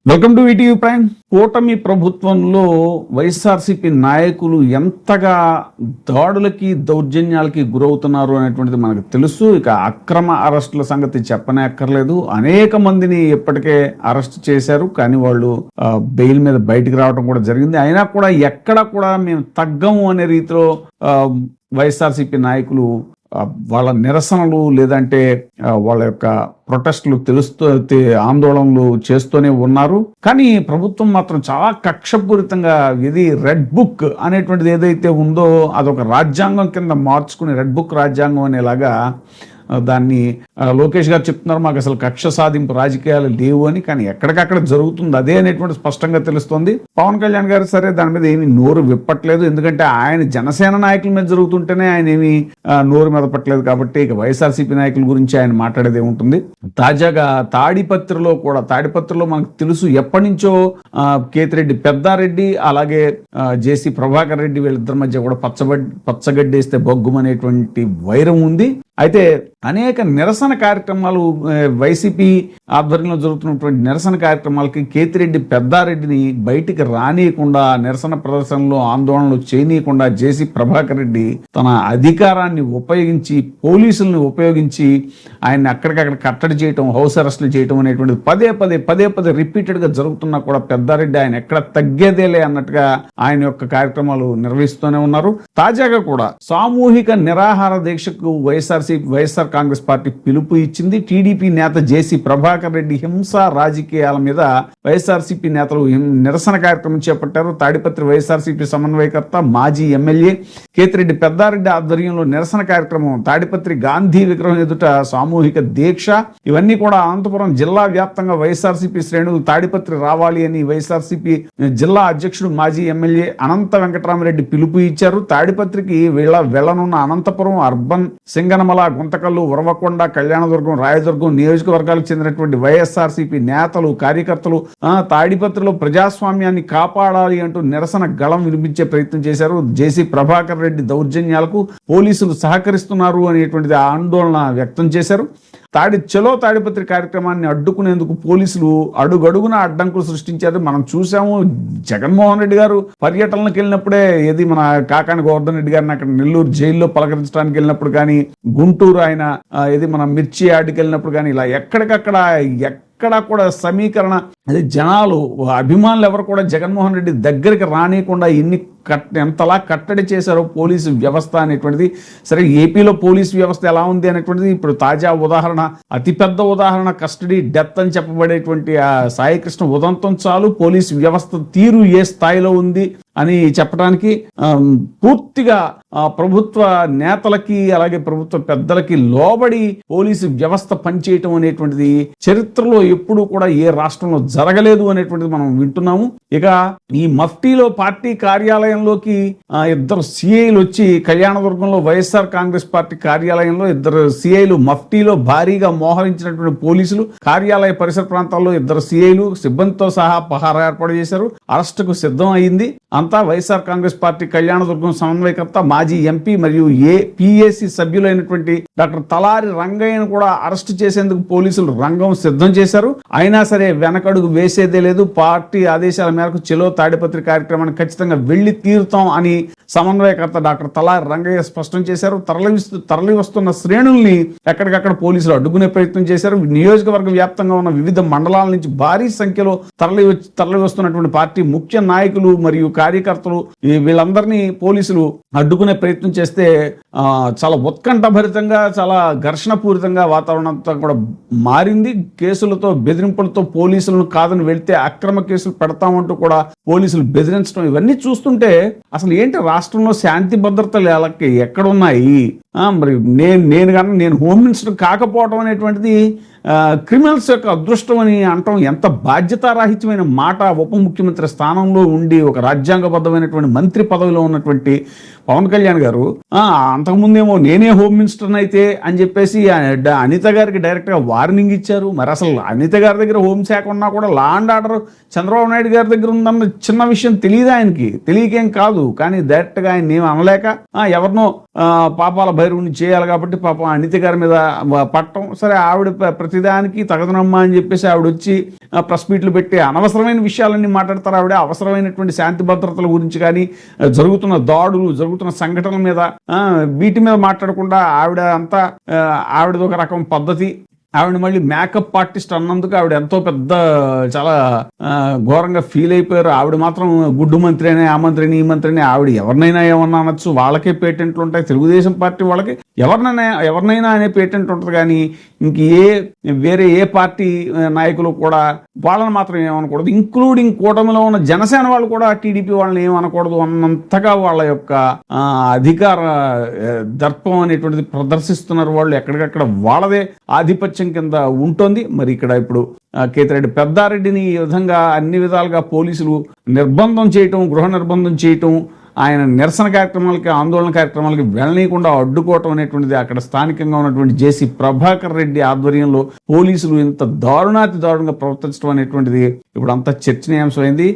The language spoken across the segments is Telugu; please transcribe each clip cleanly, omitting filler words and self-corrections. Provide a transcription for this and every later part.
Welcome to ETV prime. కూటమి ప్రభుత్వంలో వైఎస్ఆర్సీపీ నాయకులు ఎంతగా దాడులకి దౌర్జన్యాలకి గురవుతున్నారు అనేటువంటిది మనకు తెలుసు. ఇక అక్రమ అరెస్టుల సంగతి చెప్పనే అక్కర్లేదు. అనేక మందిని ఇప్పటికే అరెస్ట్ చేశారు, కానీ వాళ్ళు బెయిల్ మీద బయటికి రావడం కూడా జరిగింది. అయినా కూడా ఎక్కడ కూడా మేము తగ్గము అనే రీతిలో వైఎస్ఆర్సీపీ నాయకులు వాళ్ళ నిరసనలు లేదంటే వాళ్ళ యొక్క ప్రొటెస్టులు ఆందోళనలు చేస్తూనే ఉన్నారు. కానీ ప్రభుత్వం మాత్రం చాలా కక్షపూరితంగా ఇది రెడ్ బుక్ అనేటువంటిది ఏదైతే ఉందో అదొక రాజ్యాంగం కింద మార్చుకుని రెడ్ బుక్ రాజ్యాంగం అనేలాగా దాన్ని లోకేష్ గారు చెప్తున్నారు. మాకు అసలు కక్ష సాధింపు రాజకీయాలు లేవు అని. కానీ ఎక్కడికక్కడ జరుగుతుంది అదే అనేటువంటి స్పష్టంగా తెలుస్తోంది. పవన్ కళ్యాణ్ గారు సరే దాని మీద ఏమీ నోరు విప్పట్లేదు, ఎందుకంటే ఆయన జనసేన నాయకుల మీద జరుగుతుంటేనే ఆయన ఏమీ నోరు మెదపట్లేదు. కాబట్టి ఇక వైఎస్ఆర్సీపీ నాయకుల గురించి ఆయన మాట్లాడేది ఏముంటుంది. తాజాగా తాడిపత్రిలో మనకు తెలుసు ఎప్పటి నుంచో కేతిరెడ్డి పెద్దారెడ్డి అలాగే జేసీ ప్రభాకర్ రెడ్డి వీళ్ళిద్దరి మధ్య కూడా పచ్చగడ్డేస్తే బొగ్గుమనేటువంటి వైరం ఉంది. అయితే అనేక నిరసన కార్యక్రమాలు వైసీపీ ఆధ్వర్యంలో జరుగుతున్నటువంటి నిరసన కార్యక్రమాలకి కేతిరెడ్డి పెద్దారెడ్డిని బయటికి రానియకుండా, నిరసన ప్రదర్శనలో ఆందోళనలు చేయనీయకుండా జేసీ ప్రభాకర్ రెడ్డి తన అధికారాన్ని ఉపయోగించి పోలీసులను ఉపయోగించి ఆయన్ని అక్కడికక్కడ కట్టడి చేయటం, హౌస్ అరెస్టులు చేయటం అనేటువంటిది పదే పదే రిపీటెడ్గా జరుగుతున్నా కూడా పెద్దారెడ్డి ఆయన ఎక్కడ తగ్గేదేలే అన్నట్టుగా ఆయన యొక్క కార్యక్రమాలు నిర్వహిస్తూనే ఉన్నారు. తాజాగా కూడా సామూహిక నిరాహార దీక్షకు వైఎస్ఆర్ కాంగ్రెస్ పార్టీ పిలుపు ఇచ్చింది. టీడీపీ నేత జేసీ ప్రభాకర్ రెడ్డి హింసా రాజకీయాల మీద వైఎస్ఆర్సీపీ నేతలు నిరసన కార్యక్రమం చేపట్టారు. తాడిపత్రి వైఎస్ఆర్సీపీ సమన్వయకర్త మాజీ ఎమ్మెల్యే కేతిరెడ్డి పెద్దారెడ్డి ఆధ్వర్యంలో నిరసన కార్యక్రమం, తాడిపత్రి గాంధీ విగ్రహం ఎదుట సామూహిక దీక్ష, ఇవన్నీ కూడా అనంతపురం జిల్లా వ్యాప్తంగా వైఎస్ఆర్సీపీ శ్రేణులు తాడిపత్రి రావాలి అని వైఎస్ఆర్సీపీ జిల్లా అధ్యక్షుడు మాజీ ఎమ్మెల్యే అనంత వెంకటరామరెడ్డి పిలుపు ఇచ్చారు. తాడిపత్రికి వెళ్లనున్న అనంతపురం అర్బన్, సింగనమల, గుంతకల్లు, ఉరవకొండ, కళ్యాణదుర్గం, రాయదుర్గం నియోజకవర్గాలకు చెందినటువంటి వైఎస్ఆర్సీపీ నేతలు, కార్యకర్తలు తాడిపత్రిలో ప్రజాస్వామ్యాన్ని కాపాడాలి అంటూ నిరసన గళం వినిపించే ప్రయత్నం చేశారు. జేసీ ప్రభాకర్ రెడ్డి దౌర్జన్యాలకు పోలీసులు సహకరిస్తున్నారు అనేటువంటిది ఆందోళన వ్యక్తం చేశారు. తాడిపత్రి కార్యక్రమాన్ని అడ్డుకునేందుకు పోలీసులు అడుగడుగున అడ్డంకులు సృష్టించారు. మనం చూసాము, జగన్మోహన్ రెడ్డి గారు పర్యటనలకు వెళ్ళినప్పుడే మన కాకాని గోవర్ధన్ రెడ్డి గారిని అక్కడ నెల్లూరు జైల్లో పలకరించడానికి వెళ్ళినప్పుడు కానీ, గుంటూరు ఆయన మన మిర్చి యార్డుకి వెళ్ళినప్పుడు కానీ, ఇలా ఎక్కడా కూడా సమీకరణ, అది జనాలు అభిమానులు ఎవరు కూడా జగన్మోహన్ రెడ్డి దగ్గరికి రానియకుండా ఎంతలా కట్టడి చేశారో పోలీసు వ్యవస్థ అనేటువంటిది. సరే, ఏపీలో పోలీసు వ్యవస్థ ఎలా ఉంది అనేటువంటిది ఇప్పుడు తాజా ఉదాహరణ, అతిపెద్ద ఉదాహరణ కస్టడీ డెత్ అని చెప్పబడేటువంటి ఆ సాయికృష్ణ ఉదంతం చాలు పోలీసు వ్యవస్థ తీరు ఏ స్థాయిలో ఉంది అని చెప్పడానికి. పూర్తిగా ప్రభుత్వ నేతలకి అలాగే ప్రభుత్వ పెద్దలకి లోబడి పోలీసు వ్యవస్థ పనిచేయటం అనేటువంటిది చరిత్రలో ఎప్పుడూ కూడా ఏ రాష్ట్రంలో జరగలేదు అనేటువంటిది మనం వింటున్నాము. ఇక ఈ మఫ్టీలో పార్టీ కార్యాలయంలోకి ఇద్దరు సిఐలు వచ్చి, కళ్యాణదుర్గంలో వైఎస్ఆర్ కాంగ్రెస్ పార్టీ కార్యాలయంలో ఇద్దరు సిఐలు మఫ్టీలో భారీగా మోహరించినటువంటి పోలీసులు కార్యాలయ పరిసర ప్రాంతాల్లో ఇద్దరు సిఐలు సిబ్బందితో సహా పహారా ఏర్పాటు చేశారు. అరెస్టుకు సిద్ధం అయింది. అంతా వైఎస్ఆర్ కాంగ్రెస్ పార్టీ కళ్యాణదుర్గం సమన్వయకర్త, మాజీ ఎంపీ మరియు పిఏసి సభ్యులైనటువంటి డాక్టర్ తలారి రంగయ్యను కూడా అరెస్టు చేసేందుకు పోలీసులు రంగం సిద్ధం చేశారు. అయినా సరే వెనకడుగు వేసేదే లేదు. పార్టీ ఆదేశాల మేరకు చెలో తాడిపత్రి కార్యక్రమాన్ని ఖచ్చితంగా వెళ్లి తీరుతాం అని సమన్వయకర్త డాక్టర్ తలారి రంగయ్య స్పష్టం చేశారు. తరలి వస్తున్న శ్రేణుల్ని ఎక్కడికక్కడ పోలీసులు అడ్డుకునే ప్రయత్నం చేశారు. నియోజకవర్గ వ్యాప్తంగా ఉన్న వివిధ మండలాల నుంచి భారీ సంఖ్యలో తరలి వస్తున్నటువంటి పార్టీ ముఖ్య నాయకులు మరియు కార్యకర్తలు వీళ్ళందరినీ పోలీసులు అడ్డుకునే ప్రయత్నం చేస్తే చాలా ఉత్కంఠభరితంగా, చాలా ఘర్షణపూరితంగా వాతావరణం అంతా కూడా మారింది. కేసులతో, బెదిరింపులతో పోలీసులను కాదని వెళ్తే అక్రమ కేసులు పెడతామంటూ కూడా పోలీసులు బెదిరించడం, ఇవన్నీ చూస్తుంటే అసలు ఏంటి రాష్ట్రంలో శాంతి భద్రతలు ఎక్కడున్నాయి? మరి నేను హోమ్ మినిస్టర్ కాకపోవడం అనేటువంటిది క్రిమినల్స్ యొక్క అదృష్టం అని అంటాం ఎంత బాధ్యతారాహిత్యమైన మాట. ఉప ముఖ్యమంత్రి స్థానంలో ఉండి ఒక రాజ్యాంగబద్ధమైనటువంటి మంత్రి పదవిలో ఉన్నటువంటి పవన్ కళ్యాణ్ గారు అంతకుముందేమో నేనే హోమ్ మినిస్టర్ అయితే అని చెప్పేసి అనిత గారికి డైరెక్ట్ గా వార్నింగ్ ఇచ్చారు. మరి అసలు అనిత గారి దగ్గర హోంశాఖ ఉన్నా కూడా law and order Chandrababu Naidu గారి దగ్గర ఉందన్న చిన్న విషయం తెలియదు ఆయనకి, తెలియకేం కాదు. కానీ డైరెక్ట్ గా ఆయన ఏమి అనలేక ఎవరినో పాపాల భైరవుని చేయాలి కాబట్టి పాపం అనిత గారి మీద పట్టం. సరే, ఆవిడ ప్రతిదానికి తగదనమ్మా అని చెప్పేసి ఆవిడ వచ్చి ప్రెస్ మీట్లు పెట్టి అనవసరమైన విషయాలన్నీ మాట్లాడతారు. ఆవిడ అవసరమైనటువంటి శాంతి భద్రతల గురించి కానీ, జరుగుతున్న దాడులు, జరుగుతున్న సంఘటనల మీద వీటి మీద మాట్లాడకుండా ఆవిడది ఒక రకం పద్ధతి. ఆవిడ మళ్ళీ మేకప్ ఆర్టిస్ట్ అన్నందుకు ఆవిడ ఎంతో పెద్ద చాలా ఘోరంగా ఫీల్ అయిపోయారు. ఆవిడ మాత్రం గుడ్డు మంత్రి అని, ఆ మంత్రిని, ఈ మంత్రిని, ఆవిడ ఎవరినైనా ఏమన్నా అనొచ్చు, వాళ్ళకే పేటెంట్లు ఉంటాయి. తెలుగుదేశం పార్టీ వాళ్ళకి ఎవరినైనా అనే పేటెంట్ ఉంటుంది. కానీ వేరే ఏ పార్టీ నాయకులు కూడా వాళ్ళని మాత్రం ఏమనకూడదు. ఇంక్లూడింగ్ కూటమిలో ఉన్న జనసేన వాళ్ళు కూడా టీడీపీ వాళ్ళని ఏమనకూడదు అన్నంతగా వాళ్ళ యొక్క అధికార దర్పం అనేటువంటిది ప్రదర్శిస్తున్నారు వాళ్ళు. ఎక్కడికక్కడ వాళ్ళదే ఆధిపత్యం కింద ఉంటుంది. మరి ఇక్కడ ఇప్పుడు కేతిరెడ్డి పెద్దారెడ్డిని ఈ విధంగా అన్ని విధాలుగా పోలీసులు నిర్బంధం చేయటం, గృహ నిర్బంధం చేయటం, ఆయన నిరసన కార్యక్రమాలకి, ఆందోళన కార్యక్రమాలకి వెళ్ళనీయకుండా అడ్డుకోవటం అనేటువంటిది అక్కడ స్థానికంగా ఉన్నటువంటి జేసీ ప్రభాకర్ రెడ్డి ఆధ్వర్యంలో పోలీసులు ఇంత దారుణంగా ప్రవర్తించడం అనేటువంటిది ఇప్పుడు అంతా చర్చనీయాంశమైంది.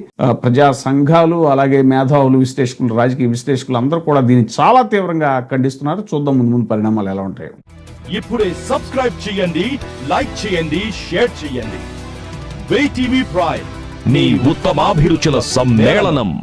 ప్రజా సంఘాలు, అలాగే మేధావులు, విశ్లేషకులు, రాజకీయ విశ్లేషకులు అందరూ కూడా దీన్ని చాలా తీవ్రంగా ఖండిస్తున్నారు. చూద్దాం ముందు పరిణామాలు ఎలా ఉంటాయి. ఇప్పుడే సబ్స్క్రైబ్ చేయండి, లైక్ చేయండి, షేర్ చేయండి. వే టీవీ ప్రైమ్, మీ ఉత్తమాభిరుచుల సమ్మేళనం.